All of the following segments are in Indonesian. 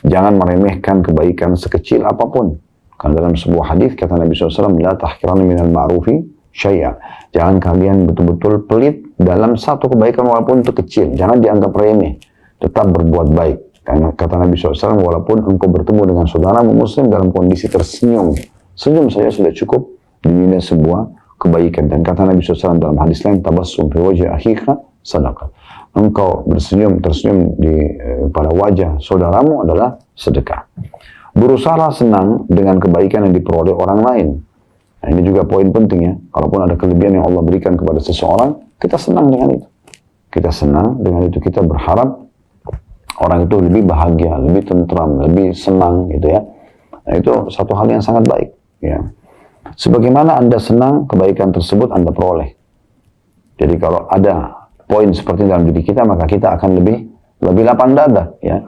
Jangan meremehkan kebaikan sekecil apapun. Karena dalam sebuah hadis kata Nabi SAW, la tahkiranna minal ma'rufi syai'a. Jangan kalian betul-betul pelit dalam satu kebaikan walaupun itu kecil. Jangan dianggap remeh. Tetap berbuat baik. Karena kata Nabi SAW, walaupun engkau bertemu dengan saudaramu muslim dalam kondisi tersenyum, senyum saja sudah cukup dinilai sebuah kebaikan. Dan kata Nabi SAW dalam hadis lain, tabassum fi wajhi akhika sadaqah. Engkau tersenyum pada wajah saudaramu adalah sedekah. Berusaha senang dengan kebaikan yang diperoleh orang lain. Nah, ini juga poin penting ya. Kalaupun ada kelebihan yang Allah berikan kepada seseorang, kita senang dengan itu. Kita senang dengan itu, kita berharap orang itu lebih bahagia, lebih tentram, lebih senang gitu ya. Nah, itu satu hal yang sangat baik ya. Sebagaimana Anda senang, kebaikan tersebut Anda peroleh. Jadi kalau ada poin seperti dalam diri kita, maka kita akan lebih lapang dada ya.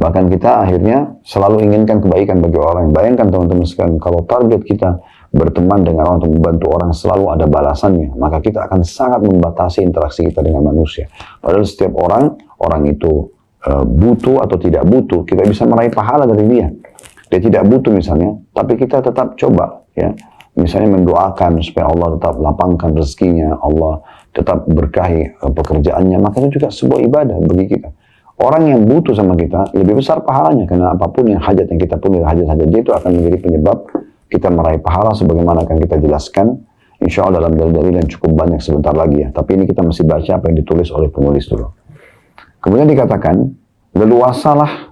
Bahkan kita akhirnya selalu inginkan kebaikan bagi orang. Bayangkan teman-teman sekalian, kalau target kita berteman dengan orang atau membantu orang selalu ada balasannya, maka kita akan sangat membatasi interaksi kita dengan manusia. Padahal setiap orang itu butuh atau tidak butuh, kita bisa meraih pahala dari dia. Dia tidak butuh misalnya, tapi kita tetap coba ya. Misalnya mendoakan supaya Allah tetap lapangkan rezekinya, Allah tetap berkahi pekerjaannya, maka itu juga sebuah ibadah bagi kita. Orang yang butuh sama kita lebih besar pahalanya, karena apapun yang hajat yang kita punya, hajat-hajat dia itu akan menjadi penyebab kita meraih pahala sebagaimana akan kita jelaskan insya Allah dalam dalil-dalil yang cukup banyak sebentar lagi ya. Tapi ini kita masih baca apa yang ditulis oleh penulis dulu. Kemudian dikatakan, leluasalah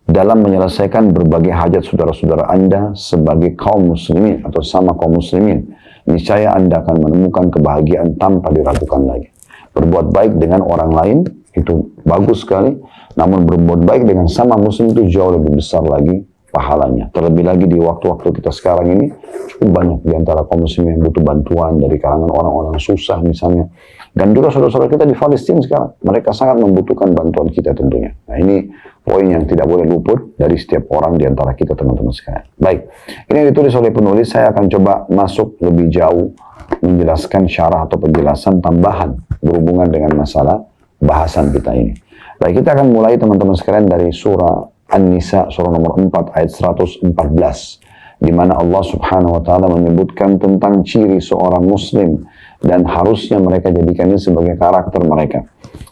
dalam menyelesaikan berbagai hajat saudara-saudara Anda sebagai kaum muslimin atau sama kaum muslimin. Niscaya Anda akan menemukan kebahagiaan tanpa diragukan lagi. Berbuat baik dengan orang lain itu bagus sekali, namun berbuat baik dengan sama muslim itu jauh lebih besar lagi pahalanya. Terlebih lagi di waktu-waktu kita sekarang ini cukup banyak di antara kaum muslim yang butuh bantuan dari kalangan orang-orang susah misalnya. Dan juga saudara-saudara kita di Palestina sekarang, mereka sangat membutuhkan bantuan kita tentunya. Nah, ini poin yang tidak boleh luput dari setiap orang di antara kita teman-teman sekalian. Baik, ini yang ditulis oleh penulis. Saya akan coba masuk lebih jauh menjelaskan syarah atau penjelasan tambahan berhubungan dengan masalah bahasan kita ini. Baik, kita akan mulai teman-teman sekalian dari surah An-Nisa, surah nomor 4 ayat 114, di mana Allah Subhanahu wa taala menyebutkan tentang ciri seorang muslim dan harusnya mereka jadikan ini sebagai karakter mereka.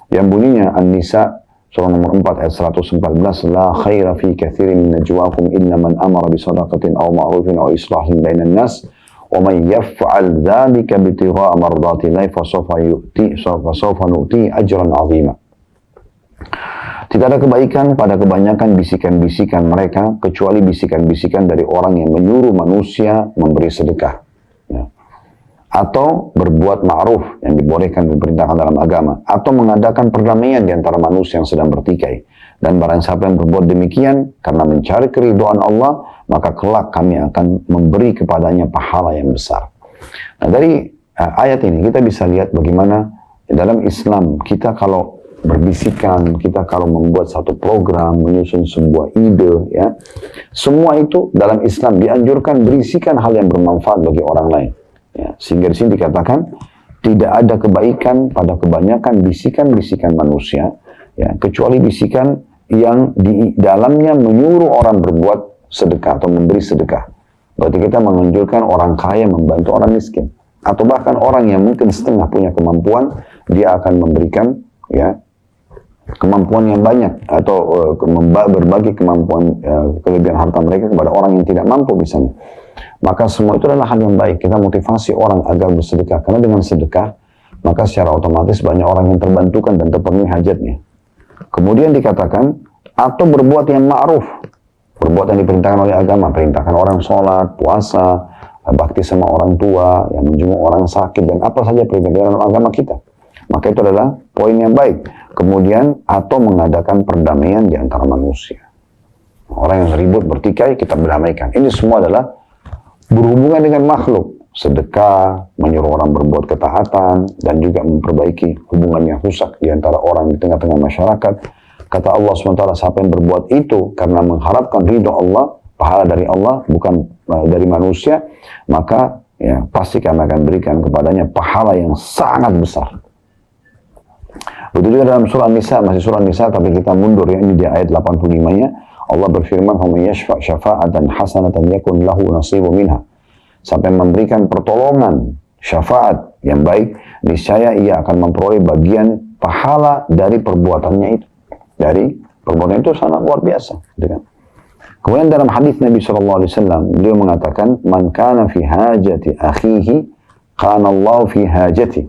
Yang bunyinya An-Nisa surah nomor 4 ayat 114, la khaira fi katsirin min najwaakum illa man amara bi shadaqatin aw ma'rufin aw islahin bainan nas wa man yaf'al dzalika bitigha'a mardatillahi fasawfa nu'ti ajran 'azima. Tidak ada kebaikan pada kebanyakan bisikan-bisikan mereka kecuali bisikan-bisikan dari orang yang menyuruh manusia memberi sedekah ya. Atau berbuat ma'ruf yang dibolehkan diperintahkan dalam agama, atau mengadakan perdamaian di antara manusia yang sedang bertikai. Dan barang siapa yang berbuat demikian karena mencari keridhaan Allah, maka kelak kami akan memberi kepadanya pahala yang besar. Nah, dari ayat ini kita bisa lihat bagaimana dalam Islam kita kalau berbisikan, kita kalau membuat satu program, menyusun sebuah ide, ya, semua itu dalam Islam dianjurkan berisikan hal yang bermanfaat bagi orang lain. Ya, sehingga di sini dikatakan tidak ada kebaikan pada kebanyakan bisikan-bisikan manusia, ya, kecuali bisikan yang di dalamnya menyuruh orang berbuat sedekah atau memberi sedekah. Berarti kita menganjurkan orang kaya membantu orang miskin, atau bahkan orang yang mungkin setengah punya kemampuan, dia akan memberikan ya kemampuan yang banyak atau berbagi kemampuan kelebihan harta mereka kepada orang yang tidak mampu misalnya. Maka semua itu adalah hal yang baik. Kita motivasi orang agar bersedekah, karena dengan sedekah maka secara otomatis banyak orang yang terbantukan dan terpenuhi hajatnya. Kemudian dikatakan atau berbuat yang ma'ruf, berbuat yang diperintahkan oleh agama, perintahkan orang sholat, puasa, bakti sama orang tua, yang menjenguk orang sakit, dan apa saja perintah dalam agama kita. Maka itu adalah poin yang baik. Kemudian atau mengadakan perdamaian di antara manusia. Orang yang ribut bertikai kita berdamaikan. Ini semua adalah berhubungan dengan makhluk. Sedekah, menyuruh orang berbuat ketaatan, dan juga memperbaiki hubungan yang rusak di antara orang di tengah-tengah masyarakat. Kata Allah SWT, siapa yang berbuat itu karena mengharapkan ridho Allah, pahala dari Allah, bukan dari manusia, maka ya, pasti kami akan berikan kepadanya pahala yang sangat besar. Begitu juga dalam surah Nisa, masih surah Nisa, tapi kita mundur ya, ini di ayat 85-nya. Allah berfirman, "Faman yashfa' syafa'atan hasanatan yakun lahu nasibu minha." Sampai memberikan pertolongan, syafaat yang baik, niscaya ia akan memperoleh bagian pahala dari perbuatannya itu. Dari perbuatan itu sangat luar biasa. Gitu kan? Kemudian dalam hadis Nabi SAW, beliau mengatakan, "Man kana fi hajati akhihi, kana Allah fi hajati."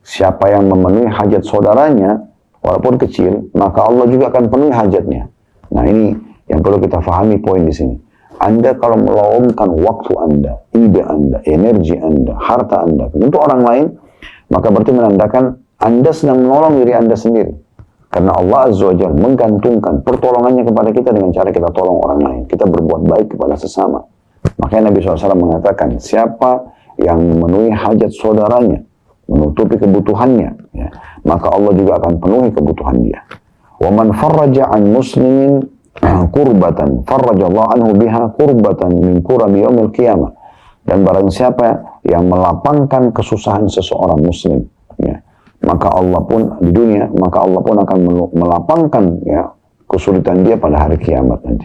Siapa yang memenuhi hajat saudaranya, walaupun kecil, maka Allah juga akan penuhi hajatnya. Nah, ini yang perlu kita fahami poin di sini. Anda kalau meluangkan waktu Anda, ide Anda, energi Anda, harta Anda untuk orang lain, maka berarti menandakan Anda sedang menolong diri Anda sendiri. Karena Allah Azza wa Jalla menggantungkan pertolongannya kepada kita dengan cara kita tolong orang lain. Kita berbuat baik kepada sesama. Makanya Nabi SAW mengatakan, siapa yang memenuhi hajat saudaranya, menutupi kebutuhannya, ya, maka Allah juga akan penuhi kebutuhan dia. Wa man farraja an muslimin kurbatan, farrajallahu anhu biha kurbatan min kurabi yaumil qiyamah. Dan barang siapa yang melapangkan kesusahan seseorang muslim, ya, maka Allah pun di dunia, maka Allah pun akan melapangkan ya kesulitan dia pada hari kiamat nanti.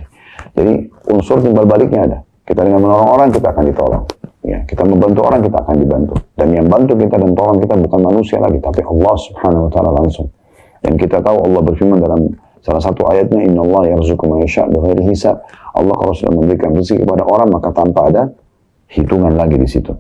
Jadi unsur timbal baliknya ada. Kita dengan menolong orang, kita akan ditolong. Ya, kita membantu orang, kita akan dibantu. Dan yang bantu kita dan tolong kita bukan manusia lagi, tapi Allah Subhanahu wa taala langsung. Dan kita tahu Allah berfirman dalam salah satu ayatnya, "Innallaha yarzuqu man yasha' bighairi hisab." Allah kalau sudah memberikan rezeki kepada orang, maka tanpa ada hitungan lagi di situ.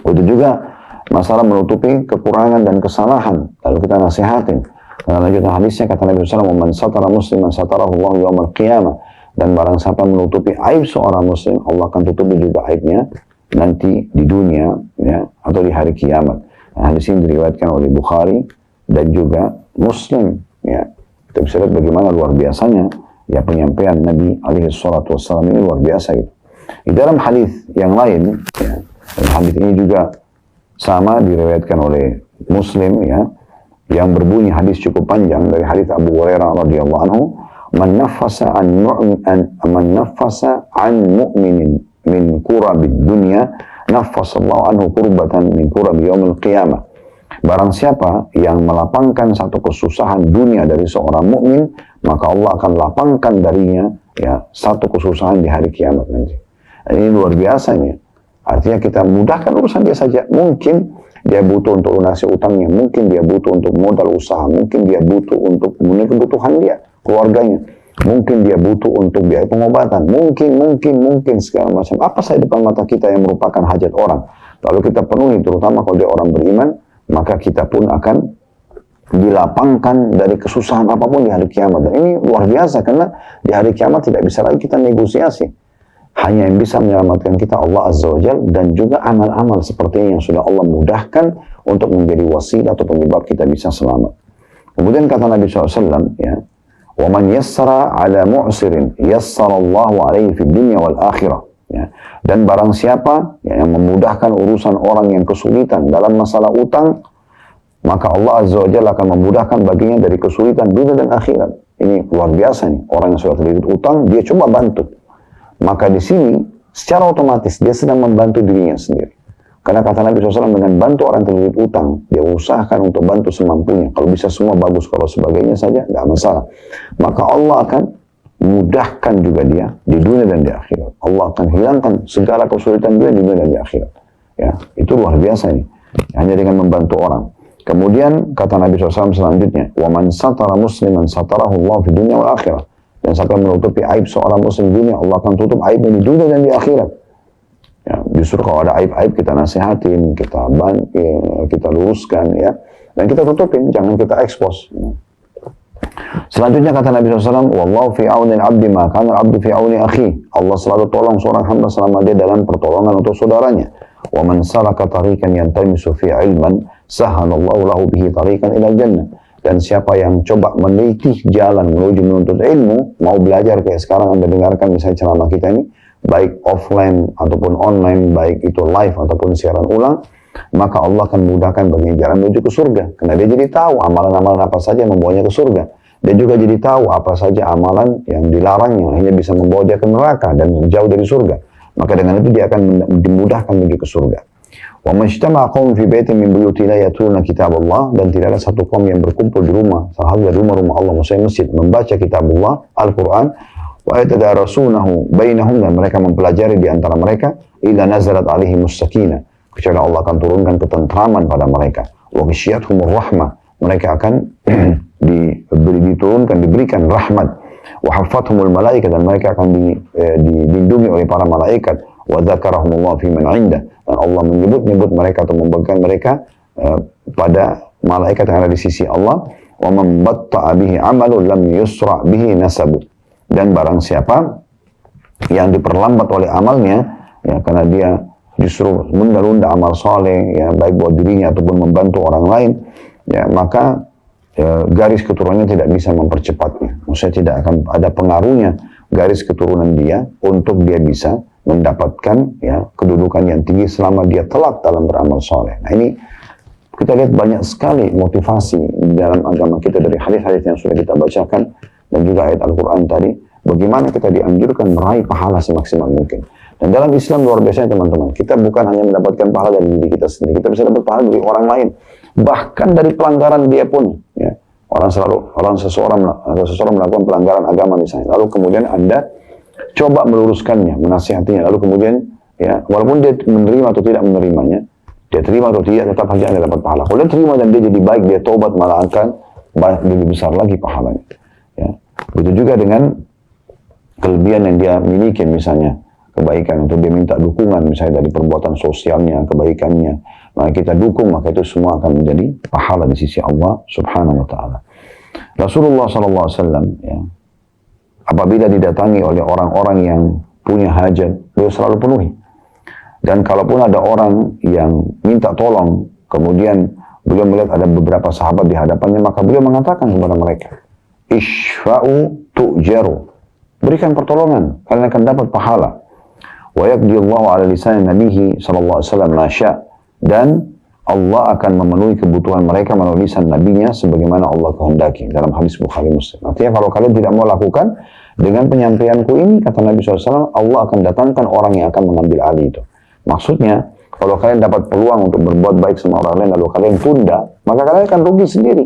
Itu juga masalah menutupi kekurangan dan kesalahan, lalu kita nasihatin. Karena lanjutan hadisnya kata Nabi SAW, "Man satara musliman satarahu Allah yaumal qiyamah." Dan barang siapa menutupi aib seorang muslim, Allah akan tutupi juga aibnya nanti di dunia, ya, atau di hari kiamat. Nah, hadis ini diriwayatkan oleh Bukhari dan juga Muslim. Ya, kita bisa lihat bagaimana luar biasanya ya penyampaian Nabi SAW ini luar biasa gitu. Di dalam hadis yang lain, ya, dan hadis ini juga sama diriwayatkan oleh Muslim, ya, yang berbunyi hadis cukup panjang dari hadis Abu Hurairah radhiyallahu anhu, man naffasa an mu'minin min kurabid dunya naffasallahu anhu kurbatan min kurabi yaumil qiyamah. Barang siapa yang melapangkan satu kesusahan dunia dari seorang mukmin, maka Allah akan lapangkan darinya ya satu kesusahan di hari kiamat nanti. Ini luar biasa nih. Artinya kita mudahkan urusan dia saja. Mungkin dia butuh untuk lunasi utangnya, mungkin dia butuh untuk modal usaha, mungkin dia butuh untuk memenuhi kebutuhan dia, keluarganya, mungkin dia butuh untuk biaya pengobatan, mungkin segala macam. Apa saja depan mata kita yang merupakan hajat orang, lalu kita penuhi, terutama kalau dia orang beriman, maka kita pun akan dilapangkan dari kesusahan apapun di hari kiamat. Dan ini luar biasa karena di hari kiamat tidak bisa lagi kita negosiasi. Hanya yang bisa menyelamatkan kita Allah Azza wa Jalla, dan juga amal-amal seperti ini yang sudah Allah mudahkan untuk menjadi wasilah atau penyebab kita bisa selamat. Kemudian kata Nabi SAW, ya, wa man yassara ala mu'sirin yassarallahu alaihi fid dunya wal akhirah. Ya. Dan barang siapa yang memudahkan urusan orang yang kesulitan dalam masalah utang, maka Allah Azza wa Jalla akan memudahkan baginya dari kesulitan dunia dan akhirat. Ini luar biasa nih, orang yang sudah terlilit utang, dia coba bantu. Maka di sini secara otomatis dia sedang membantu dirinya sendiri. Karena kata Nabi SAW, dengan bantu orang terlilit utang, dia usahakan untuk bantu semampunya. Kalau bisa semua bagus, kalau sebagainya saja tidak masalah. Maka Allah akan mudahkan juga dia di dunia dan di akhirat. Allah akan hilangkan segala kesulitan dia di dunia dan di akhirat. Ya, itu luar biasa ini. Hanya dengan membantu orang. Kemudian kata Nabi SAW selanjutnya, wa man satara musliman satarahu Allah fi dunya wal akhirah. Dan siapa menutupi aib seorang muslim di dunia, Allah akan tutup aibnya di dunia dan di akhirat. Ya, justru kalau ada aib-aib kita nasihatin, kita luruskan, ya, dan kita tutupin, jangan kita ekspos. Ya. Selanjutnya kata Nabi SAW, wallahu fi auni al-abdi ma kana al-abdu fi auni akhi. Allah selalu tolong seorang hamba selama dia dalam pertolongan untuk saudaranya. Wa man salaka tariqan yantamisu fi ilman sahalallahu lahu bihi tariqan ila jannah. Dan siapa yang coba meneliti jalan menuju menuntut ilmu, mau belajar kayak sekarang Anda dengarkan misalnya ceramah kita ini, baik offline ataupun online, baik itu live ataupun siaran ulang, maka Allah akan mudahkan baginya jalan menuju ke surga. Karena dia jadi tahu amalan-amalan apa saja yang membawanya ke surga. Dia juga jadi tahu apa saja amalan yang dilarang yang hanya bisa membawa dia ke neraka dan jauh dari surga. Maka dengan itu dia akan dimudahkan menuju ke surga. Wa majtama'a qaumun fi baitin min buyuti la yatluna kitab Allah, dan tidak ada satu kaum yang berkumpul di rumah, salah satu dari rumah-rumah Allah, maksudnya masjid, membaca kitab Allah, Al-Quran, wa yatadarasunahu bainahum, dan mereka mempelajari di antara mereka, illa nazalat alaihimus sakinah, kecuali Allah akan turunkan ketentraman pada mereka, wa ghasyiyatuhumur rahmah, mereka akan diturunkan, diberikan rahmat, wa haffathumul malaikah, dan mereka akan dilindungi oleh para malaikat, wa dzakarahumullah fi man 'indah, dan Allah menyebut mereka atau membanggakan mereka pada malaikat yang ada di sisi Allah. Wa man batta'a bihi 'amalu lam yusra' bihi nasabu, dan barang siapa yang diperlambat oleh amalnya, ya, karena dia justru menunda-nunda amal soleh, ya, baik buat dirinya ataupun membantu orang lain, ya, maka garis keturunannya tidak bisa mempercepatnya. Maksudnya tidak akan ada pengaruhnya garis keturunan dia untuk dia bisa mendapatkan, ya, kedudukan yang tinggi selama dia telat dalam beramal soleh. Nah, ini kita lihat banyak sekali motivasi dalam agama kita dari hadis-hadis yang sudah kita bacakan dan juga ayat Al-Quran tadi, bagaimana kita dianjurkan meraih pahala semaksimal mungkin. Dan dalam Islam luar biasa teman-teman, kita bukan hanya mendapatkan pahala dari diri kita sendiri, kita bisa dapat pahala dari orang lain, bahkan dari pelanggaran dia pun. Ya. Seseorang melakukan pelanggaran agama misalnya, lalu kemudian Anda coba meluruskannya, menasihatinya, lalu kemudian, ya, walaupun dia menerima atau tidak menerimanya, dia terima atau tidak, tetap saja Anda dapat pahala. Kalau dia terima dan dia jadi baik, dia tobat, malah akan lebih besar lagi pahalanya. Ya. Begitu juga dengan kelebihan yang dia miliki, misalnya kebaikan, untuk dia minta dukungan misalnya dari perbuatan sosialnya, kebaikannya, maka kita dukung, maka itu semua akan menjadi pahala di sisi Allah Subhanahu wa taala. Rasulullah SAW, ya, apabila didatangi oleh orang-orang yang punya hajat, beliau selalu penuhi. Dan kalaupun ada orang yang minta tolong, kemudian beliau melihat ada beberapa sahabat di hadapannya, maka beliau mengatakan kepada mereka, "Ishfa'u tu'jaru." Berikan pertolongan, kalian akan dapat pahala. Wa yaqdiyallahu ala lisan nabihi sallallahu alaihi wasallam ma syaa, dan Allah akan memenuhi kebutuhan mereka melalui lisan nabinya sebagaimana Allah kehendaki, dalam hadis Bukhari Muslim. Artinya kalau kalian tidak mau lakukan dengan penyampaianku ini, kata Nabi SAW, Allah akan datangkan orang yang akan mengambil alih itu. Maksudnya, kalau kalian dapat peluang untuk berbuat baik sama orang lain, lalu kalian tunda, maka kalian akan rugi sendiri.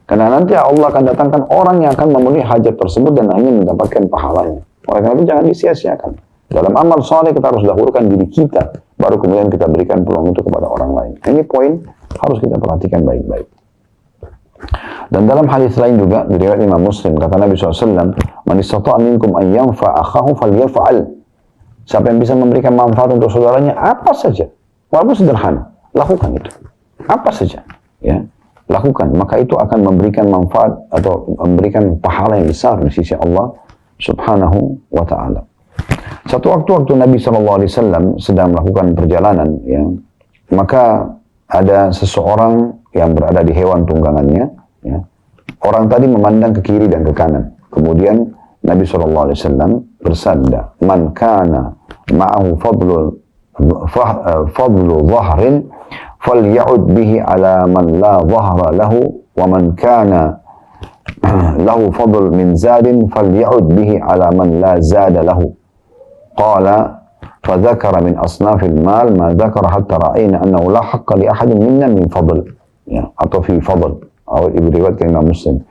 Karena nanti Allah akan datangkan orang yang akan memenuhi hajat tersebut dan hanya mendapatkan pahalanya. Oleh karena itu jangan disia-siakan. Dalam amal soleh kita harus dahulukan diri kita, baru kemudian kita berikan peluang itu kepada orang lain. Ini poin harus kita perhatikan baik-baik. Dan dalam hadis lain juga, di riwayat Imam Muslim, kata Nabi SAW, "Man istata'a minkum an yanfa'a akhahu falyaf'al." Siapa yang bisa memberikan manfaat untuk saudaranya, apa saja, walaupun sederhana, lakukan itu. Apa saja, ya, lakukan. Maka itu akan memberikan manfaat atau memberikan pahala yang besar di sisi Allah Subhanahu wa Ta'ala. Satu waktu Nabi SAW sedang melakukan perjalanan, ya, maka ada seseorang yang berada di hewan tunggangannya. Ya. Orang tadi memandang ke kiri dan ke kanan. Kemudian Nabi SAW bersabda, "Man kana ma'ahu fadlu dhahrin falya'ud bihi ala man la dhahra lahu, wa man kana lahu fadl min zadin falya'ud bihi ala man la zada lahu." Qala fadzakara min asnafil mal ma dzakara hatta ra'ayna annahu la haqqa li ahadin minna min fadl, ya, atau fi fadl, atau riwayat Imam Muslim.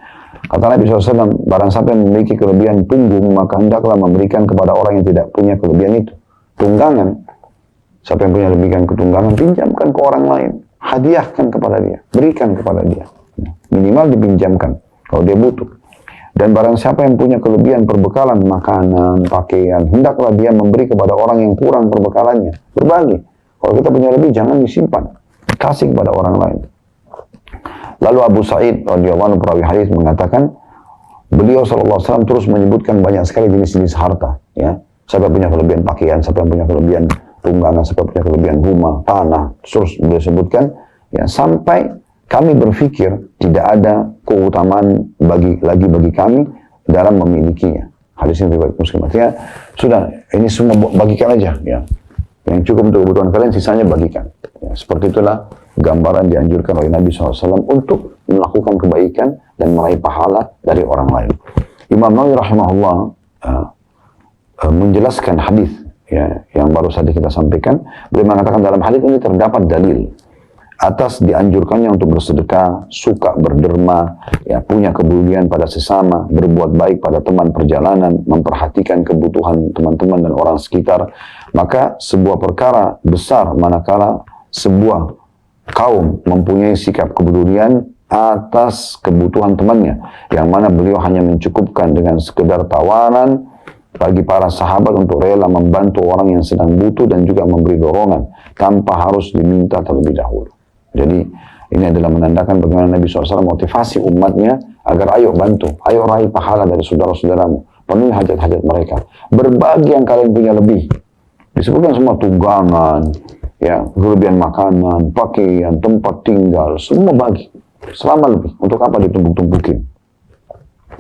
Kata Nabi SAW, barang siapa yang memiliki kelebihan punggung, maka hendaklah memberikan kepada orang yang tidak punya kelebihan itu. Tunggangan, siapa yang punya kelebihan ketunggangan, pinjamkan ke orang lain, hadiahkan kepada dia, berikan kepada dia, minimal dipinjamkan kalau dia butuh. Dan barang siapa yang punya kelebihan perbekalan, makanan, pakaian, hendaklah dia memberi kepada orang yang kurang perbekalannya. Berbagi. Kalau kita punya lebih, jangan disimpan. Kasih kepada orang lain. Lalu Abu Sa'id radhiyallahu anhu, perawi hadis, mengatakan, beliau SAW terus menyebutkan banyak sekali jenis-jenis harta. Ya. Siapa yang punya kelebihan pakaian, siapa yang punya kelebihan tunggangan, siapa yang punya kelebihan rumah, tanah. Terus beliau sebutkan, ya, sampai kami berpikir tidak ada keutamaan bagi kami dalam memilikinya. Hadis ini riwayat Muslim. Artinya sudah, ini semua bagikan aja, ya. Yang cukup untuk kebutuhan kalian, sisanya bagikan. Ya, seperti itulah gambaran dianjurkan oleh Nabi SAW untuk melakukan kebaikan dan meraih pahala dari orang lain. Imam Nawawi rahimahullah menjelaskan hadis, ya, yang baru saja kita sampaikan. Beliau mengatakan dalam hadis ini terdapat dalil atas dianjurkannya untuk bersedekah, suka berderma, ya, punya kepedulian pada sesama, berbuat baik pada teman perjalanan, memperhatikan kebutuhan teman-teman dan orang sekitar, maka sebuah perkara besar manakala sebuah kaum mempunyai sikap kepedulian atas kebutuhan temannya, yang mana beliau hanya mencukupkan dengan sekedar tawaran bagi para sahabat untuk rela membantu orang yang sedang butuh dan juga memberi dorongan tanpa harus diminta terlebih dahulu. Jadi ini adalah menandakan bagaimana Nabi SAW motivasi umatnya agar ayo bantu, ayo raih pahala dari saudara-saudaramu, penuhi hajat-hajat mereka, berbagi yang kalian punya lebih. Disebutkan semua tunggangan, ya, kelebihan makanan, pakaian, tempat tinggal, semua bagi, selama lebih. Untuk apa ditumpuk-tumpukin?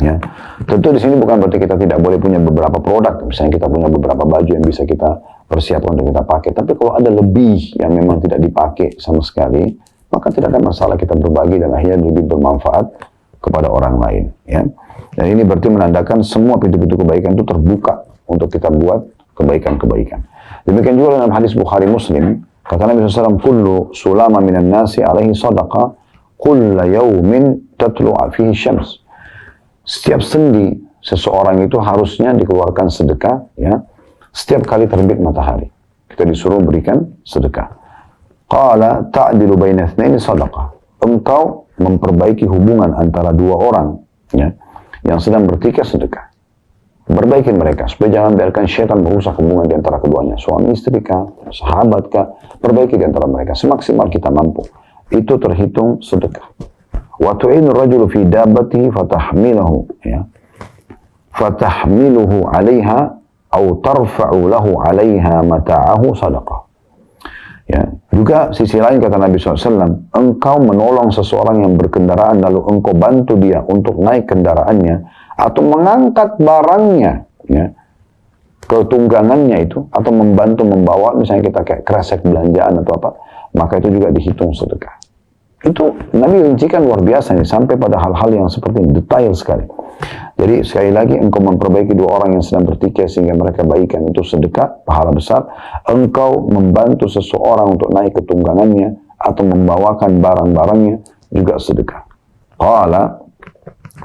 Ya, tentu di sini bukan berarti kita tidak boleh punya beberapa produk, misalnya kita punya beberapa baju yang bisa kita persiapkan untuk kita pakai. Tapi kalau ada lebih yang memang tidak dipakai sama sekali, maka tidak ada masalah kita berbagi dan akhirnya lebih bermanfaat kepada orang lain. Ya, dan ini berarti menandakan semua pintu-pintu kebaikan itu terbuka untuk kita buat kebaikan-kebaikan. Demikian juga dalam hadis Bukhari Muslim, kata Nabi SAW, kullu sulama minan nasi alaihi sadaqa, kulla yawmin tatlu'a fihi syams. Setiap sendi seseorang itu harusnya dikeluarkan sedekah, ya, setiap kali terbit matahari. Kita disuruh berikan sedekah. Qala ta'dilu baina itsnaini sadaqah. Engkau memperbaiki hubungan antara dua orang, ya, yang sedang bertikai sedekah. Perbaiki mereka supaya jangan biarkan syaitan merusak hubungan di antara keduanya. Suami istri kah, sahabat kah, perbaiki di antara mereka semaksimal kita mampu. Itu terhitung sedekah. Wa tu'inu rajulu fi dabbatihi fatahmiluhu, ya, fatahmiluhu 'alaiha aw tarfa'u lahu 'alaiha mata'ahu sadaqah. Ya, juga sisi lain kata Nabi SAW, engkau menolong seseorang yang berkendaraan lalu engkau bantu dia untuk naik kendaraannya atau mengangkat barangnya, ya, ketunggangannya itu, atau membantu membawa, misalnya kita kayak kresek belanjaan atau apa, maka itu juga dihitung sedekah. Itu Nabi rincikan luar biasa nih, sampai pada hal-hal yang seperti ini, detail sekali. Jadi sekali lagi, engkau memperbaiki dua orang yang sedang bertikai sehingga mereka baikan, itu sedekah, pahala besar. Engkau membantu seseorang untuk naik ketunggangannya atau membawakan barang-barangnya, juga sedekah. Qala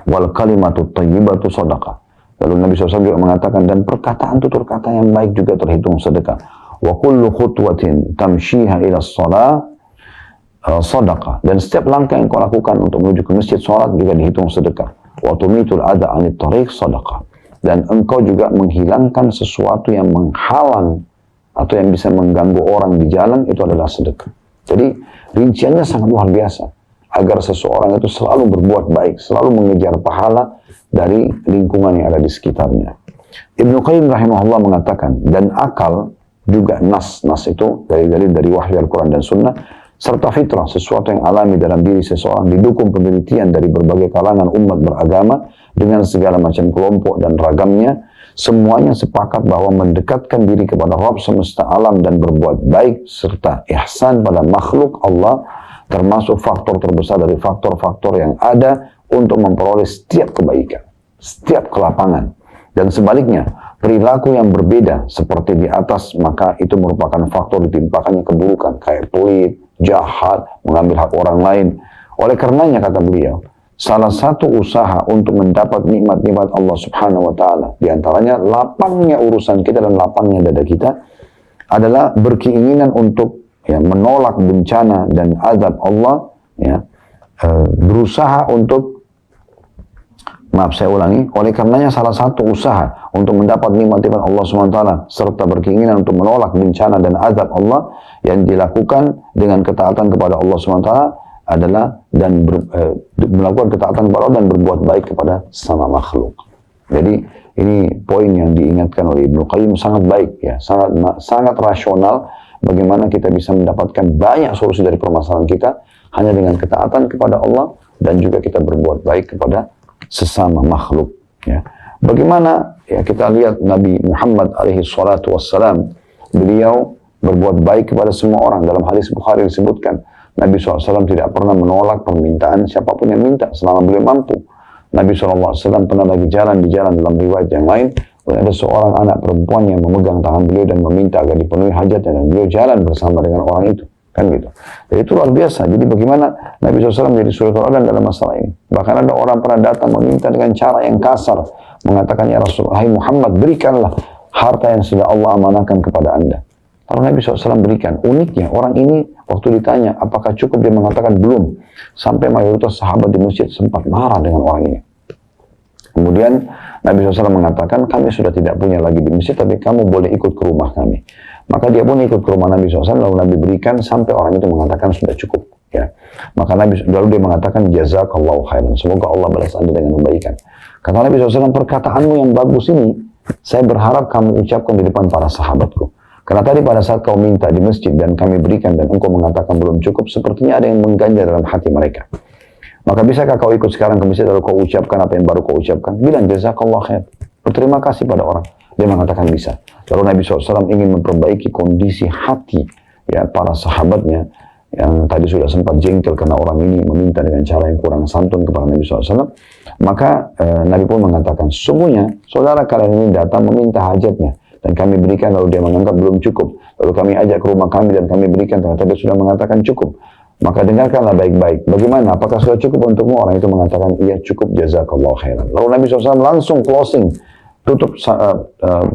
wal kalimatu thayyibatu sadaqah. Lalu Nabi SAW juga mengatakan, dan perkataan tutur kata yang baik juga terhitung sedekah. Wa kullu khutwatin tamshiha ila shalah sadaqah. Dan setiap langkah yang kau lakukan untuk menuju ke masjid salat juga dihitung sedekah. Wa tumitul adha 'anit tariq sadaqah. Dan engkau juga menghilangkan sesuatu yang menghalang atau yang bisa mengganggu orang di jalan, itu adalah sedekah. Jadi rinciannya sangat luar biasa agar seseorang itu selalu berbuat baik, selalu mengejar pahala dari lingkungan yang ada di sekitarnya. Ibnu Qayyim rahimahullah mengatakan, dan akal juga nas itu dari wahyu Al-Quran dan Sunnah, serta fitrah, sesuatu yang alami dalam diri seseorang, didukung penelitian dari berbagai kalangan umat beragama dengan segala macam kelompok dan ragamnya, semuanya sepakat bahwa mendekatkan diri kepada Rabb semesta alam dan berbuat baik serta ihsan pada makhluk Allah termasuk faktor terbesar dari faktor-faktor yang ada untuk memperoleh setiap kebaikan, setiap kelapangan. Dan sebaliknya, perilaku yang berbeda seperti di atas, maka itu merupakan faktor ditimpakannya keburukan, kayak pelit, jahat, mengambil hak orang lain. Oleh karenanya, kata beliau, salah satu usaha untuk mendapat nikmat-nikmat Allah Subhanahu wa Ta'ala, diantaranya lapangnya urusan kita dan lapangnya dada kita, adalah berkeinginan untuk, ya, menolak bencana dan azab Allah, ya, berusaha untuk, maaf saya ulangi, oleh karenanya salah satu usaha untuk mendapat nikmat-nikmat Allah SWT serta berkeinginan untuk menolak bencana dan azab Allah yang dilakukan dengan ketaatan kepada Allah SWT adalah melakukan ketaatan kepada Allah dan berbuat baik kepada sama makhluk. Jadi ini poin yang diingatkan oleh Ibnu Qayyim, sangat baik, ya, sangat rasional bagaimana kita bisa mendapatkan banyak solusi dari permasalahan kita hanya dengan ketaatan kepada Allah dan juga kita berbuat baik kepada sesama makhluk, ya. Bagaimana, ya, kita lihat Nabi Muhammad alaihi salatu wassalam, beliau berbuat baik kepada semua orang. Dalam hadis Bukhari disebutkan, Nabi SAW tidak pernah menolak permintaan siapapun yang minta selama beliau mampu. Nabi SAW pernah lagi jalan di jalan, dalam riwayat yang lain, ada seorang anak perempuan yang memegang tangan beliau dan meminta agar dipenuhi hajatnya, dan beliau jalan bersama dengan orang itu. Kan gitu. Jadi itu luar biasa. Jadi bagaimana Nabi SAW menjadi suri teladan dalam masalah ini. Bahkan ada orang pernah datang meminta dengan cara yang kasar, mengatakan, ya Rasulullah, hai Muhammad, berikanlah harta yang sudah Allah amanahkan kepada anda. Lalu Nabi SAW berikan. Uniknya orang ini waktu ditanya apakah cukup, dia mengatakan belum. Sampai mayoritas sahabat di masjid sempat marah dengan orang ini. Kemudian Nabi SAW mengatakan, kami sudah tidak punya lagi di masjid, tapi kamu boleh ikut ke rumah kami. Maka dia pun ikut ke rumah Nabi SAW, lalu Nabi berikan sampai orang itu mengatakan sudah cukup. Ya. Maka lalu dia mengatakan, jazakallahu khairan, semoga Allah balas anda dengan kebaikan. Kata Nabi SAW, perkataanmu yang bagus ini, saya berharap kamu ucapkan di depan para sahabatku. Karena tadi pada saat kau minta di masjid dan kami berikan dan engkau mengatakan belum cukup, sepertinya ada yang mengganjal dalam hati mereka. Maka bisakah kau ikut sekarang ke masjid lalu kau ucapkan apa yang baru kau ucapkan? Bilang jazakallah khair. Berterima kasih pada orang. Dia mengatakan bisa. Lalu Nabi SAW ingin memperbaiki kondisi hati ya para sahabatnya yang tadi sudah sempat jengkel karena orang ini meminta dengan cara yang kurang santun kepada Nabi SAW. Maka Nabi pun mengatakan, sesungguhnya saudara kalian ini datang meminta hajatnya dan kami berikan, lalu dia menganggap belum cukup. Lalu kami ajak ke rumah kami dan kami berikan, ternyata dia sudah mengatakan cukup. Maka dengarkanlah baik-baik. Bagaimana? Apakah sudah cukup untukmu? Orang itu mengatakan, iya cukup, jazakallahu khairan. Lalu Nabi SAW langsung closing, tutup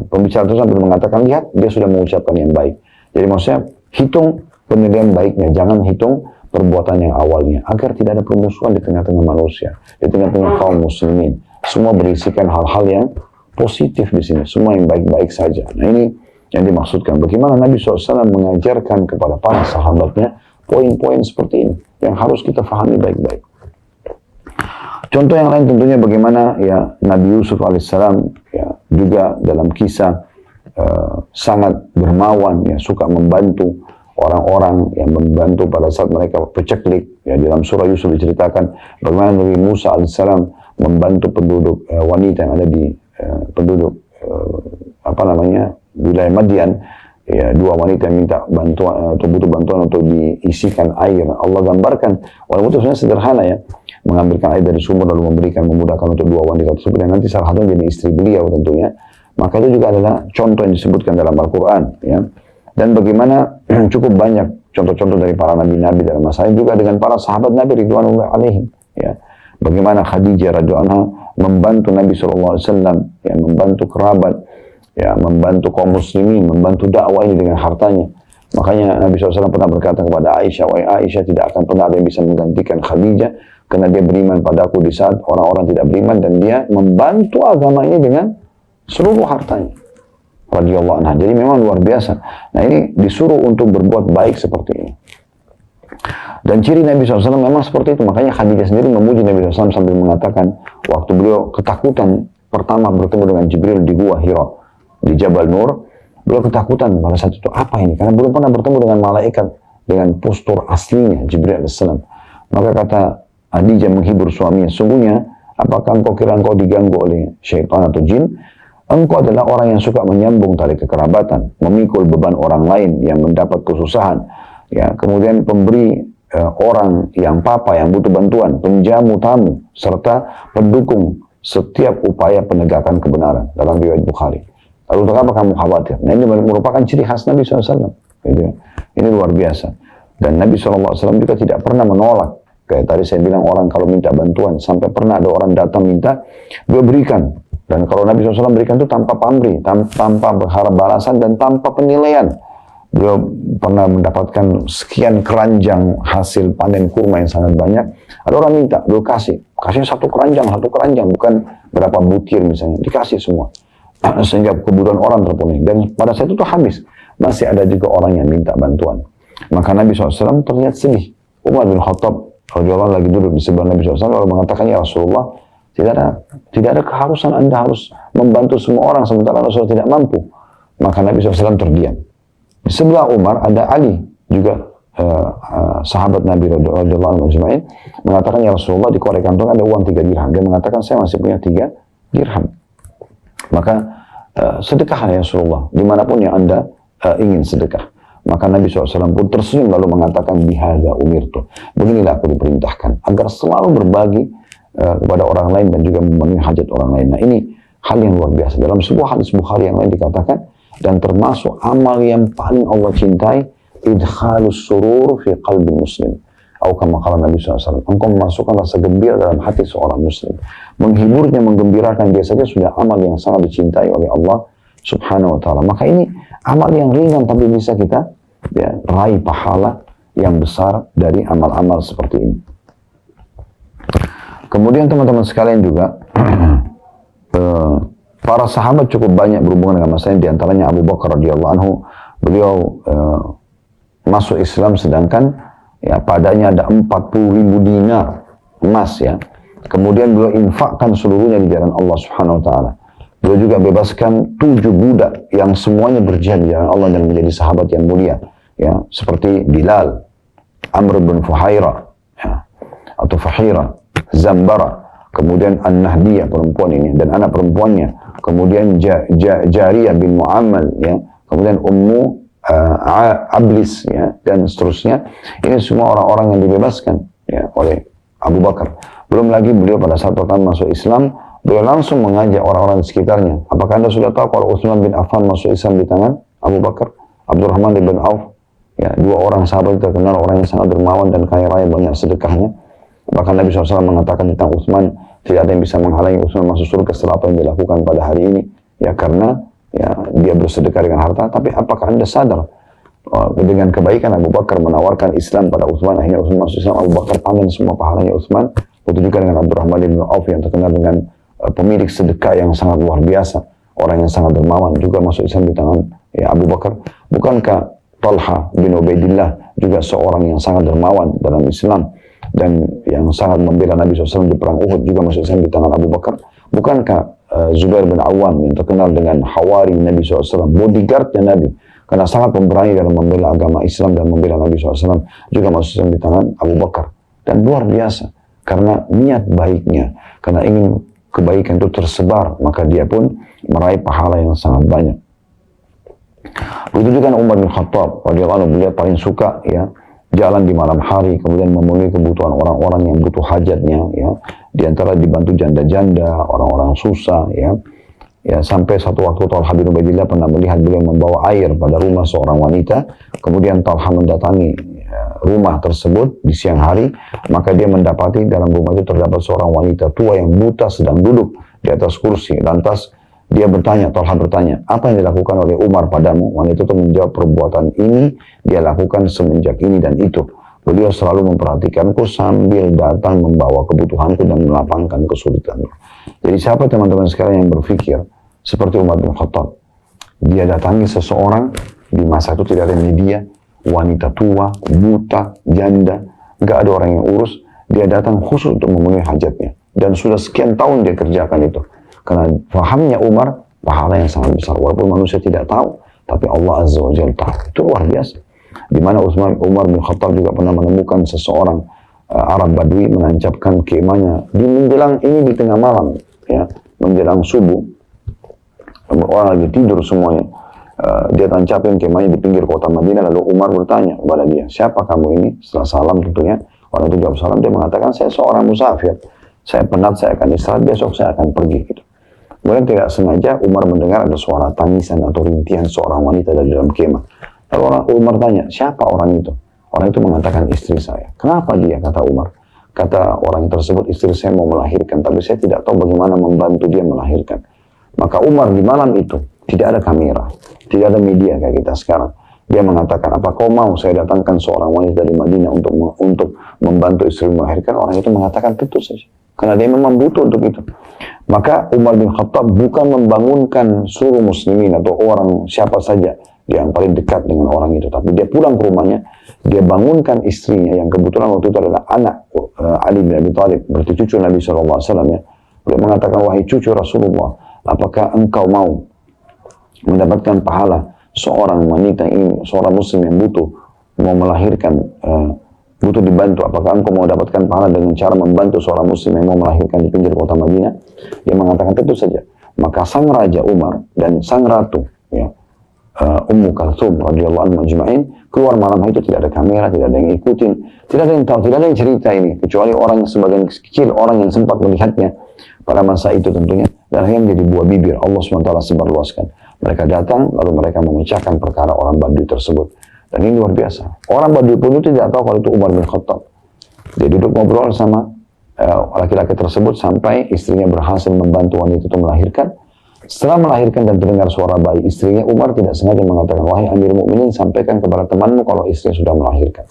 pembicaraan itu sambil mengatakan, lihat, dia sudah mengucapkan yang baik. Jadi maksudnya, hitung penilaian baiknya, jangan hitung perbuatan yang awalnya, agar tidak ada permusuhan di tengah-tengah manusia, di tengah-tengah kaum muslimin. Semua berisikan hal-hal yang positif di sini, semua yang baik-baik saja. Nah ini yang dimaksudkan. Bagaimana Nabi SAW mengajarkan kepada para sahabatnya poin-poin seperti ini yang harus kita fahami baik-baik. Contoh yang lain tentunya bagaimana ya Nabi Yusuf alaihissalam ya juga dalam kisah sangat dermawan ya, suka membantu orang-orang yang membantu pada saat mereka peceklik ya. Dalam surah Yusuf diceritakan bagaimana Nabi Musa alaihissalam membantu penduduk wanita yang ada di penduduk wilayah Madian ya, dua wanita yang minta bantuan atau butuh bantuan untuk diisikan air. Allah gambarkan walaupun itu sebenarnya sederhana ya, mengambilkan air dari sumur lalu memudahkan untuk dua wanita tersebut dan nanti salah satunya jadi istri beliau tentunya. Maka itu juga adalah contoh yang disebutkan dalam Al-Quran ya. Dan bagaimana cukup banyak contoh-contoh dari para nabi-nabi dalam masa ini, juga dengan para sahabat Nabi ridwanullah alaihim ya. Bagaimana Khadijah radhiyallahu anha membantu Nabi SAW ya, membantu kerabat ya, membantu kaum muslimin, membantu dakwah ini dengan hartanya. Makanya Nabi SAW pernah berkata kepada Aisyah, wahai Aisyah, tidak akan pernah ada yang bisa menggantikan Khadijah karena dia beriman padaku di saat orang-orang tidak beriman, dan dia membantu agama ini dengan seluruh hartanya radhiyallahu anha. Jadi memang luar biasa. Nah ini disuruh untuk berbuat baik seperti ini. Dan ciri Nabi SAW memang seperti itu. Makanya Khadijah sendiri memuji Nabi SAW sambil mengatakan, waktu beliau ketakutan pertama bertemu dengan Jibril di Gua Hira, di Jabal Nur, beliau ketakutan pada saat itu. Apa ini? Karena belum pernah bertemu dengan malaikat dengan postur aslinya Jibril AS. Maka kata Khadijah menghibur suaminya, sungguhnya apakah engkau kira engkau diganggu oleh syaitan atau jin? Engkau adalah orang yang suka menyambung tali kekerabatan, memikul beban orang lain yang mendapat kesusahan, ya, kemudian pemberi orang yang papa yang butuh bantuan, penjamu tamu, serta pendukung setiap upaya penegakan kebenaran dalam riwayat Bukhari. Lalu untuk apa kamu khawatir? Nah ini merupakan ciri khas Nabi SAW. Gitu. Ini luar biasa. Dan Nabi SAW juga tidak pernah menolak. Kayak tadi saya bilang, orang kalau minta bantuan, sampai pernah ada orang datang minta, dia berikan. Dan kalau Nabi SAW berikan itu tanpa pamrih, tanpa berharap balasan, dan tanpa penilaian. Beliau pernah mendapatkan sekian keranjang hasil panen kurma yang sangat banyak. Ada orang minta, beliau kasih satu keranjang, bukan berapa butir misalnya, dikasih semua. Sehingga kebutuhan orang terpenuhi. Dan pada saat itu habis. Masih ada juga orang yang minta bantuan. Maka Nabi SAW terlihat sedih. Umar bin Khattab radhiyallahu lagi duduk di sebelah Nabi SAW lalu mengatakan, ya Rasulullah, tidak ada keharusan Anda harus membantu semua orang sementara Rasulullah tidak mampu. Maka Nabi SAW terdiam. Di sebelah Umar ada Ali, juga sahabat Nabi radhiyallahu anhu ajma'in, mengatakan, ya Rasulullah, di korek kantong ada uang 3 dirham. Dia mengatakan, saya masih punya 3 dirham. Maka sedekahlah ya Rasulullah, dimanapun yang Anda ingin sedekah. Maka Nabi SAW pun tersenyum lalu mengatakan, bihadza umirtu. Beginilah aku diperintahkan, agar selalu berbagi kepada orang lain dan juga memenuhi hajat orang lain. Nah ini hal yang luar biasa. Dalam sebuah hadis Bukhari yang lain dikatakan, dan termasuk amal yang paling Allah cintai idkhalus surur fi qalbi muslim. Atau kama qala Nabi SAW, engkau memasukkan rasa gembira dalam hati seorang muslim. Menghiburnya, menggembirakan dia saja sudah amal yang sangat dicintai oleh Allah Subhanahu wa ta'ala. Maka ini amal yang ringan tapi bisa kita raih pahala yang besar dari amal-amal seperti ini. Kemudian teman-teman sekalian juga para sahabat cukup banyak berhubungan dengan masalah ini. Di antaranya Abu Bakar radhiyallahu anhu, beliau masuk Islam sedangkan padanya ada 40.000 dinar emas ya. Kemudian beliau infakkan seluruhnya di jalan Allah Subhanahu wa taala. Beliau juga bebaskan 7 budak yang semuanya berjihad di jalan Allah dan menjadi sahabat yang mulia ya, seperti Bilal, Amr bin Fuhaira ya, atau Fahira, Zambara, kemudian An-Nahdiyah perempuan ini dan anak perempuannya, kemudian Jariyah bin Mu'ammal ya, kemudian Ummu Ablis ya, dan seterusnya. Ini semua orang-orang yang dibebaskan ya, oleh Abu Bakar. Belum lagi beliau pada saat pertama masuk Islam, beliau langsung mengajak orang-orang di sekitarnya. Apakah anda sudah tahu kalau Utsman bin Affan masuk Islam di tangan Abu Bakar? Abdurrahman bin Auf ya, 2 orang sahabat terkenal, orang yang sangat dermawan dan kaya raya, banyak sedekahnya. Bahkan Nabi SAW mengatakan tentang Utsman, tidak ada yang bisa menghalangi Utsman masuk surga setelah apa yang dilakukan pada hari ini ya, karena ya, dia bersedekah dengan harta. Tapi apakah anda sadar dengan kebaikan Abu Bakar menawarkan Islam pada Utsman, akhirnya Utsman masuk Islam, Abu Bakar panen semua pahalanya Utsman. Begitu juga dengan Abdurrahman bin Auf yang terkenal dengan pemilik sedekah yang sangat luar biasa, orang yang sangat dermawan, juga masuk Islam di tangan ya, Abu Bakar. Bukankah Talha bin Ubaidillah juga seorang yang sangat dermawan dalam Islam dan yang sangat membela Nabi SAW di perang Uhud, juga masuk Islam di tangan Abu Bakar? Bukankah Zubair bin Awam yang terkenal dengan Hawari Nabi SAW, bodyguardnya Nabi, karena sangat pemberani dalam membela agama Islam dan membela Nabi SAW, juga masuk Islam di tangan Abu Bakar? Dan luar biasa, karena niat baiknya, karena ingin kebaikan itu tersebar, maka dia pun meraih pahala yang sangat banyak. Begitu juga Umar bin Khattab radhiyallahu anhu, beliau paling suka ya jalan di malam hari, kemudian memenuhi kebutuhan orang-orang yang butuh hajatnya ya, di antara dibantu janda-janda, orang-orang susah ya. Ya, sampai satu waktu Talha bin Ubaidillah pernah melihat beliau membawa air pada rumah seorang wanita. Kemudian Talha mendatangi rumah tersebut di siang hari, maka dia mendapati dalam rumah itu terdapat seorang wanita tua yang buta sedang duduk di atas kursi. Lantas dia bertanya, Talha bertanya, apa yang dilakukan oleh Umar padamu? Wanita itu menjawab, perbuatan ini dia lakukan semenjak ini dan itu. Beliau selalu memperhatikanku sambil datang membawa kebutuhanku dan melapangkan kesulitanku. Jadi siapa teman-teman sekalian yang berpikir seperti Umar bin Khattab? Dia datangi seseorang, di masa itu tidak ada media, wanita tua, buta, janda, gak ada orang yang urus. Dia datang khusus untuk memenuhi hajatnya. Dan sudah sekian tahun dia kerjakan itu. Karena fahamnya Umar, pahala yang sangat besar. Walaupun manusia tidak tahu, tapi Allah Azza wa Jalla tahu. Itu luar biasa. Di mana Umar bin Khattab juga pernah menemukan seseorang Arab Badui menancapkan kemahnya di menjelang ini di tengah malam, ya, menjelang subuh. Orang lagi tidur semuanya. Dia tancapin kemahnya di pinggir kota Madinah. Lalu Umar bertanya kepada dia, siapa kamu ini? Setelah salam tentunya, orang itu jawab salam. Dia mengatakan, saya seorang musafir. Saya penat, saya akan istirahat, besok saya akan pergi. Gitu. Kemudian tidak sengaja Umar mendengar ada suara tangisan atau rintihan seorang wanita dari dalam kemah. Lalu Umar tanya, siapa orang itu? Orang itu mengatakan, istri saya. Kenapa dia? Kata Umar. Kata orang tersebut, istri saya mau melahirkan, tapi saya tidak tahu bagaimana membantu dia melahirkan. Maka Umar di malam itu, tidak ada kamera, tidak ada media kayak kita sekarang. Dia mengatakan, apa kau mau saya datangkan seorang wanita dari Madinah untuk membantu istri melahirkan? Orang itu mengatakan, tentu saja. Karena dia memang butuh untuk itu. Maka Umar bin Khattab bukan membangunkan seluruh muslimin atau orang siapa saja yang paling dekat dengan orang itu. Tapi dia pulang ke rumahnya, dia bangunkan istrinya yang kebetulan waktu itu adalah anak Ali bin Abi Thalib, berarti cucu Nabi SAW ya. Dia mengatakan, wahai cucu Rasulullah, apakah engkau mau mendapatkan pahala seorang wanita ini, seorang muslim yang butuh, mau melahirkan, butuh dibantu, apakah engkau mau dapatkan pahala dengan cara membantu seorang muslim yang mau melahirkan di pinggir kota Madinah? Dia mengatakan, tentu saja. Maka sang Raja Umar dan sang Ratu, ya, Ummu Kalthum radhiyallahu anha majma'in, keluar malam itu, tidak ada kamera, tidak ada yang ikutin, tidak ada yang tahu, tidak ada yang cerita ini, kecuali orang sebagian kecil, orang yang sempat melihatnya pada masa itu tentunya, dan akhirnya menjadi buah bibir Allah SWT sebarluaskan. Mereka datang, lalu mereka memecahkan perkara orang Badui tersebut. Dan ini luar biasa. Orang Badui pun itu tidak tahu kalau itu Umar bin Khattab. Dia duduk ngobrol sama laki-laki tersebut sampai istrinya berhasil membantu wanita itu melahirkan. Setelah melahirkan dan terdengar suara bayi, istrinya Umar tidak sengaja mengatakan, wahai Amir Mukminin, sampaikan kepada temanmu kalau istrinya sudah melahirkan.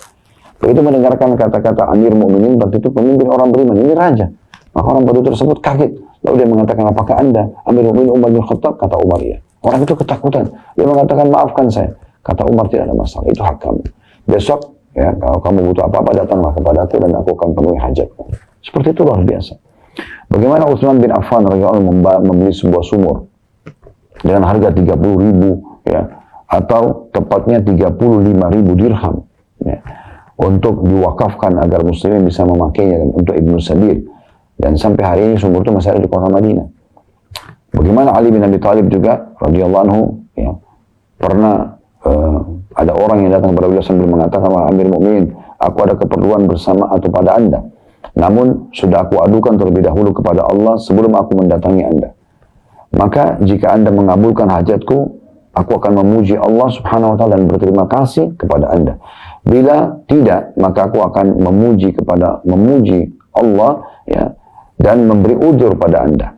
Begitu mendengarkan kata-kata Amir Mukminin, berarti itu pemimpin orang beriman, ini raja. Maka orang Badui tersebut kaget. Lalu dia mengatakan, apakah Anda Amir Mukminin Umar bin Khattab? Kata Umar, iya. Orang itu ketakutan. Dia mengatakan, maafkan saya. Kata Umar, tidak ada masalah, itu hak kamu. Besok, ya, kalau kamu butuh apa-apa, datanglah kepadaku dan aku akan penuhi hajatmu. Seperti itu luar biasa. Bagaimana Utsman bin Affan radhiyallahu anhu membeli sebuah sumur dengan harga 30.000, ya, atau tepatnya 35.000 dirham, ya, untuk diwakafkan agar muslimin bisa memakainya dan untuk Ibnu Sabil. Dan sampai hari ini sumur itu masih ada di kota Madinah. Bagaimana Ali bin Abi Thalib juga radhiyallahu anhu, ya, pernah ada orang yang datang kepada beliau sambil mengatakan, Amir Mukminin, aku ada keperluan bersama atau pada Anda. Namun sudah aku adukan terlebih dahulu kepada Allah sebelum aku mendatangi Anda. Maka jika Anda mengabulkan hajatku, aku akan memuji Allah subhanahu wa ta'ala dan berterima kasih kepada Anda. Bila tidak, maka aku akan memuji Allah, ya, dan memberi udzur pada Anda.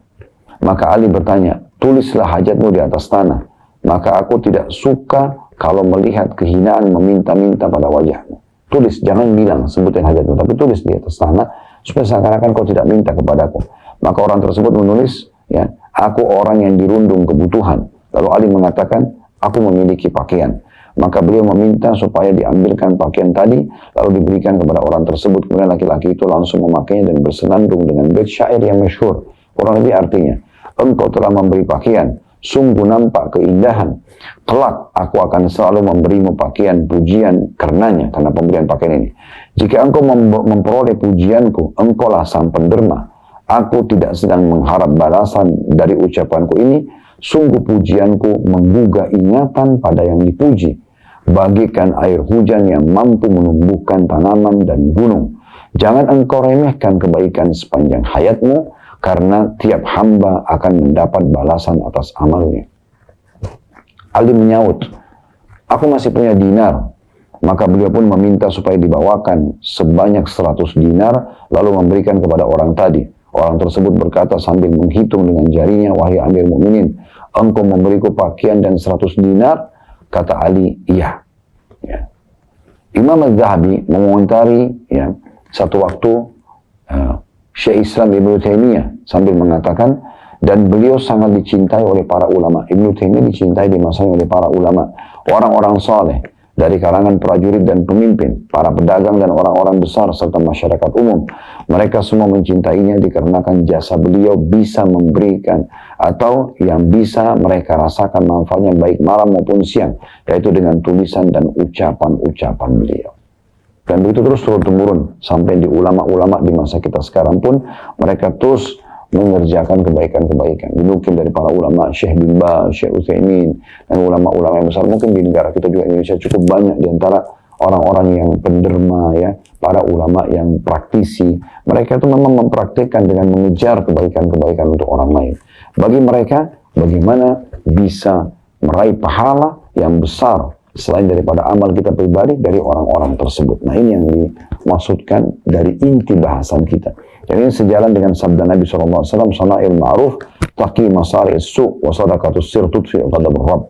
Maka Ali bertanya, tulislah hajatmu di atas tanah. Maka aku tidak suka kalau melihat kehinaan meminta-minta pada wajahmu. Tulis, jangan bilang sebutin hajatmu, tapi tulis di atas tanah supaya seakan-akan kau tidak minta kepadaku. Maka orang tersebut menulis, ya, aku orang yang dirundung kebutuhan. Lalu Ali mengatakan, aku memiliki pakaian. Maka beliau meminta supaya diambilkan pakaian tadi, lalu diberikan kepada orang tersebut. Kemudian laki-laki itu langsung memakainya dan bersenandung dengan bait syair yang masyhur. Kurang lebih artinya, engkau telah memberi pakaian, sungguh nampak keindahan. Kelak aku akan selalu memberimu pakaian pujian karenanya, karena pemberian pakaian ini. Jika engkau memperoleh pujianku, engkaulah sang penderma. Aku tidak sedang mengharap balasan dari ucapanku ini. Sungguh pujianku menggugah ingatan pada yang dipuji, bagikan air hujan yang mampu menumbuhkan tanaman dan gunung. Jangan engkau remehkan kebaikan sepanjang hayatmu, karena tiap hamba akan mendapat balasan atas amalnya. Ali menyaut, aku masih punya dinar. Maka beliau pun meminta supaya dibawakan sebanyak 100 dinar, lalu memberikan kepada orang tadi. Orang tersebut berkata sambil menghitung dengan jarinya, wahai Amir Mukminin, engkau memberiku pakaian dan 100 dinar? Kata Ali, iya. Ya. Imam Az-Zahabi mengomentari, ya, satu waktu Syekh Islam Ibnu Taimiyah sambil mengatakan, dan beliau sangat dicintai oleh para ulama. Ibnu Taimiyah dicintai di masanya oleh para ulama, orang-orang saleh dari kalangan prajurit dan pemimpin, para pedagang dan orang-orang besar serta masyarakat umum. Mereka semua mencintainya dikarenakan jasa beliau bisa memberikan atau yang bisa mereka rasakan manfaatnya baik malam maupun siang, yaitu dengan tulisan dan ucapan-ucapan beliau. Dan begitu terus turun-temurun sampai di ulama-ulama di masa kita sekarang pun mereka terus mengerjakan kebaikan-kebaikan. Dinukil dari para ulama, Syekh bin Baz, Syekh Utsaimin, dan ulama-ulama yang besar. Mungkin di negara kita juga Indonesia cukup banyak di antara orang-orang yang penderma, ya, para ulama yang praktisi. Mereka itu memang mempraktikkan dengan mengejar kebaikan-kebaikan untuk orang lain. Bagi mereka, bagaimana bisa meraih pahala yang besar selain daripada amal kita pribadi dari orang-orang tersebut. Nah, ini yang dimaksudkan dari inti bahasan kita. Jadi ini sejalan dengan sabda Nabi SAW, sana'il ma'ruf, taqi masari'is su' wa sadaqatus sir tudfi ghadabur rabb.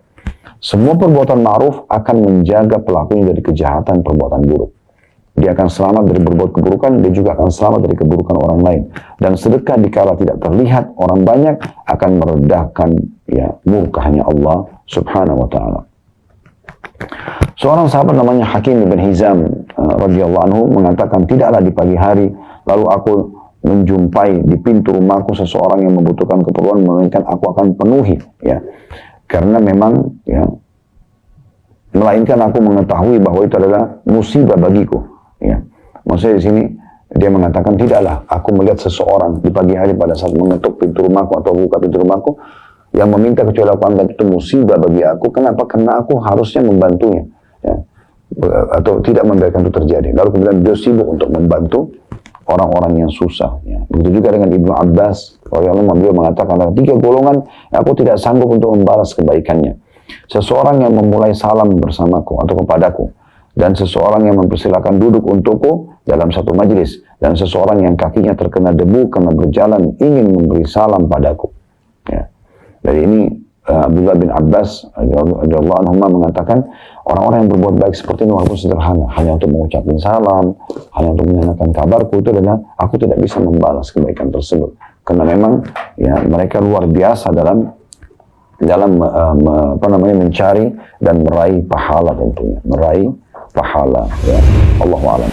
Semua perbuatan ma'ruf akan menjaga pelakunya dari kejahatan perbuatan buruk. Dia akan selamat dari berbuat keburukan, dia juga akan selamat dari keburukan orang lain. Dan sedekah dikala tidak terlihat orang banyak akan meredahkan, ya, murkahnya Allah subhanahu wa ta'ala. Seorang sahabat namanya Hakim bin Hizam radhiyallahu anhu mengatakan, tidaklah di pagi hari lalu aku menjumpai di pintu rumahku seseorang yang membutuhkan keperluan, melainkan aku akan penuhi, ya, karena memang, ya, melainkan aku mengetahui bahwa itu adalah musibah bagiku, ya. Maksudnya di sini dia mengatakan, tidaklah aku melihat seseorang di pagi hari pada saat mengetuk pintu rumahku atau buka pintu rumahku yang meminta kecuali aku anggap itu musibah bagi aku. Kenapa? Karena aku harusnya membantunya, ya, atau tidak membiarkan itu terjadi. Lalu kemudian dia sibuk untuk membantu orang-orang yang susah, ya. Begitu juga dengan Ibnu Abbas, beliau mengatakan ada 3 golongan yang aku tidak sanggup untuk membalas kebaikannya. Seseorang yang memulai salam bersamaku atau kepadaku, dan seseorang yang mempersilahkan duduk untukku dalam satu majlis, dan seseorang yang kakinya terkena debu karena berjalan ingin memberi salam padaku. Ya. Dari ini Abdullah bin Abbas radhiyallahu anhu mengatakan, orang-orang yang berbuat baik seperti ini walaupun sederhana, hanya untuk mengucapkan salam, hanya untuk menanyakan kabarku, itu adalah aku tidak bisa membalas kebaikan tersebut, karena memang ya mereka luar biasa dalam mencari dan meraih pahala, tentunya meraih pahala. Ya, Allahu a'lam.